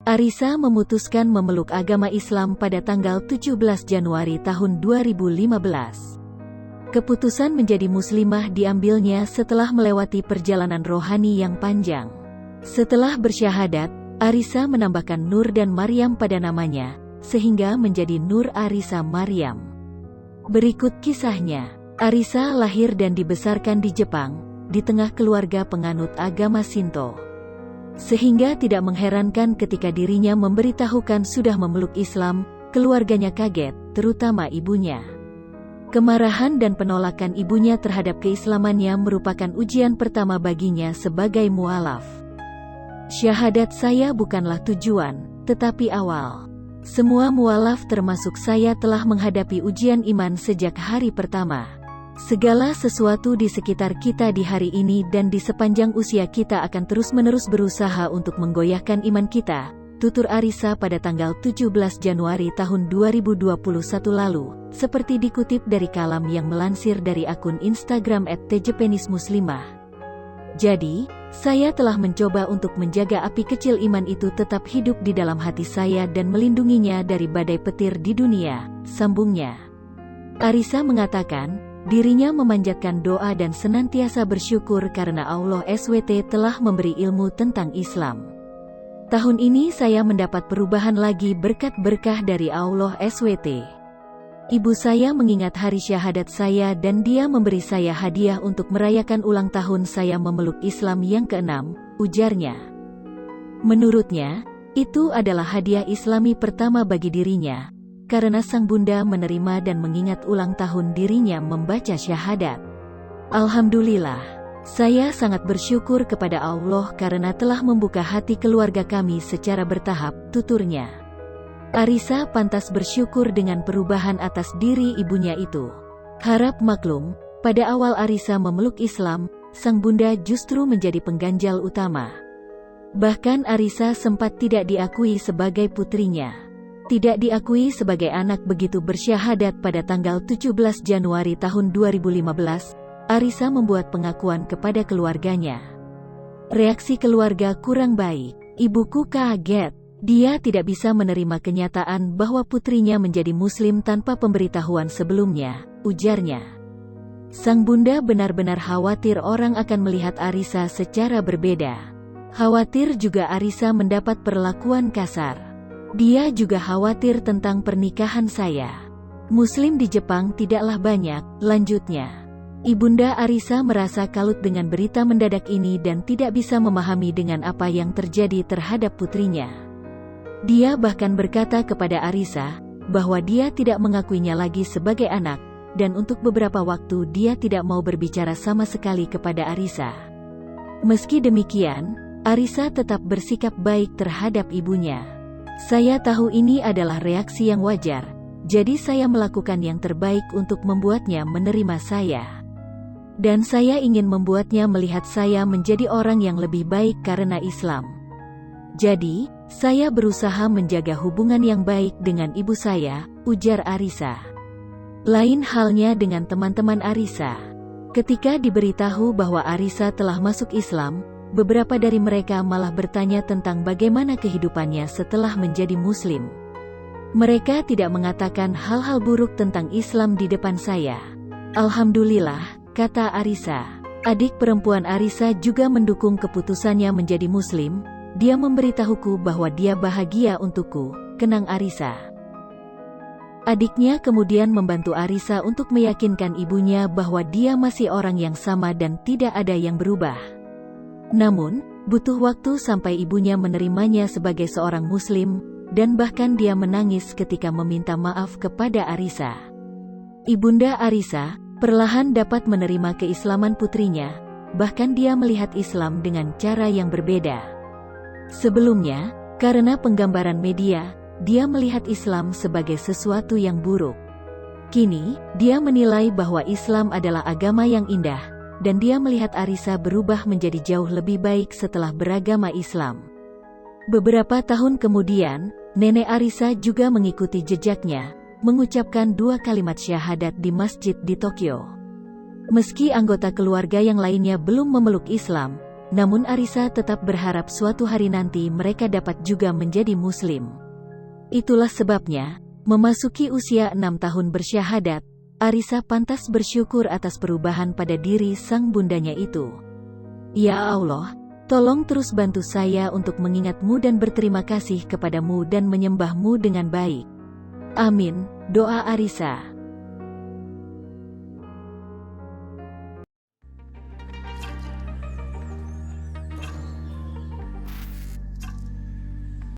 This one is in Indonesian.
Arisa memutuskan memeluk agama Islam pada tanggal 17 Januari tahun 2015. Keputusan menjadi muslimah diambilnya setelah melewati perjalanan rohani yang panjang. Setelah bersyahadat, Arisa menambahkan Nur dan Maryam pada namanya, sehingga menjadi Nur Arisa Maryam. Berikut kisahnya. Arisa lahir dan dibesarkan di Jepang, di tengah keluarga penganut agama Shinto. Sehingga tidak mengherankan ketika dirinya memberitahukan sudah memeluk Islam, keluarganya kaget, terutama ibunya. Kemarahan dan penolakan ibunya terhadap keislamannya merupakan ujian pertama baginya sebagai mualaf. Syahadat saya bukanlah tujuan, tetapi awal. Semua mualaf termasuk saya telah menghadapi ujian iman sejak hari pertama. Segala sesuatu di sekitar kita di hari ini dan di sepanjang usia kita akan terus-menerus berusaha untuk menggoyahkan iman kita, tutur Arisa pada tanggal 17 Januari tahun 2021 lalu, seperti dikutip dari kalam yang melansir dari akun Instagram @tjepenismuslimah. Jadi, saya telah mencoba untuk menjaga api kecil iman itu tetap hidup di dalam hati saya dan melindunginya dari badai petir di dunia, sambungnya. Arisa mengatakan, dirinya memanjatkan doa dan senantiasa bersyukur karena Allah SWT telah memberi ilmu tentang Islam. Tahun ini saya mendapat perubahan lagi berkat berkah dari Allah SWT. Ibu saya mengingat hari syahadat saya dan dia memberi saya hadiah untuk merayakan ulang tahun saya memeluk Islam yang ke-6, ujarnya. Menurutnya, itu adalah hadiah Islami pertama bagi dirinya, karena sang bunda menerima dan mengingat ulang tahun dirinya membaca syahadat. Alhamdulillah, saya sangat bersyukur kepada Allah karena telah membuka hati keluarga kami secara bertahap, tuturnya. Arisa pantas bersyukur dengan perubahan atas diri ibunya itu. Harap maklum, pada awal Arisa memeluk Islam, sang bunda justru menjadi pengganjal utama. Bahkan Arisa sempat tidak diakui sebagai putrinya. Tidak diakui sebagai anak begitu bersyahadat pada tanggal 17 Januari tahun 2015, Arisa membuat pengakuan kepada keluarganya. Reaksi keluarga kurang baik. Ibuku kaget. Dia tidak bisa menerima kenyataan bahwa putrinya menjadi muslim tanpa pemberitahuan sebelumnya, ujarnya. Sang bunda benar-benar khawatir orang akan melihat Arisa secara berbeda. Khawatir juga Arisa mendapat perlakuan kasar. Dia juga khawatir tentang pernikahan saya. Muslim di Jepang tidaklah banyak, lanjutnya. Ibunda Arisa merasa kalut dengan berita mendadak ini dan tidak bisa memahami dengan apa yang terjadi terhadap putrinya. Dia bahkan berkata kepada Arisa, bahwa dia tidak mengakuinya lagi sebagai anak, dan untuk beberapa waktu dia tidak mau berbicara sama sekali kepada Arisa. Meski demikian, Arisa tetap bersikap baik terhadap ibunya. Saya tahu ini adalah reaksi yang wajar, jadi saya melakukan yang terbaik untuk membuatnya menerima saya. Dan saya ingin membuatnya melihat saya menjadi orang yang lebih baik karena Islam. Jadi, saya berusaha menjaga hubungan yang baik dengan ibu saya, ujar Arisa. Lain halnya dengan teman-teman Arisa. Ketika diberitahu bahwa Arisa telah masuk Islam, beberapa dari mereka malah bertanya tentang bagaimana kehidupannya setelah menjadi muslim. Mereka tidak mengatakan hal-hal buruk tentang Islam di depan saya. Alhamdulillah, kata Arisa. Adik perempuan Arisa juga mendukung keputusannya menjadi muslim. Dia memberitahuku bahwa dia bahagia untukku, kenang Arisa. Adiknya kemudian membantu Arisa untuk meyakinkan ibunya bahwa dia masih orang yang sama dan tidak ada yang berubah. Namun, butuh waktu sampai ibunya menerimanya sebagai seorang muslim, dan bahkan dia menangis ketika meminta maaf kepada Arisa. Ibunda Arisa perlahan dapat menerima keislaman putrinya, bahkan dia melihat Islam dengan cara yang berbeda. Sebelumnya, karena penggambaran media, dia melihat Islam sebagai sesuatu yang buruk. Kini, dia menilai bahwa Islam adalah agama yang indah, dan dia melihat Arisa berubah menjadi jauh lebih baik setelah beragama Islam. Beberapa tahun kemudian, nenek Arisa juga mengikuti jejaknya, mengucapkan 2 kalimat syahadat di masjid di Tokyo. Meski anggota keluarga yang lainnya belum memeluk Islam, Namun Arisa tetap berharap suatu hari nanti mereka dapat juga menjadi Muslim. Itulah sebabnya, memasuki usia 6 tahun bersyahadat, Arisa pantas bersyukur atas perubahan pada diri sang bundanya itu. Ya Allah, tolong terus bantu saya untuk mengingatmu dan berterima kasih kepadamu dan menyembahmu dengan baik. Amin, doa Arisa.